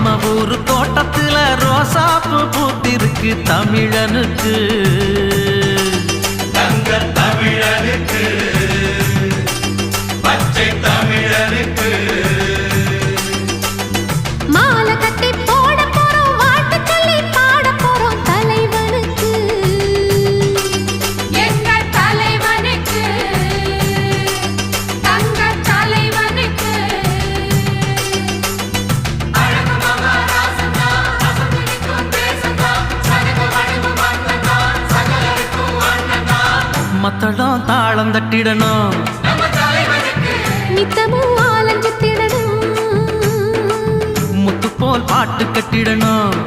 நம்ம ஊரு தோட்டத்துல ரோசாப்பு பூத்திருக்கு தமிழனுக்கு தங்க தமிழனுக்கு பச்சை தமிழனுக்கு மாலை கட்டி போட போறோம் வாழ்த்து சொல்லி பாட போறோம் தலைவனுக்கு எங்கள் தலைவனுக்கு தங்க தலைவனுக்கு அழகு மகாராசந்தா அசந்திக்கும் தேசந்தா சனக வடிவு மன்னந்தா சகலருக்கும் அண்ணந்தா மத்தளம் தாளம் தட்டிடணும் நம்ம தலைவனுக்கு நித்தமும் ஆலஞ்சித்திடணும் முத்து போல் பாட்டு கட்டிடணும்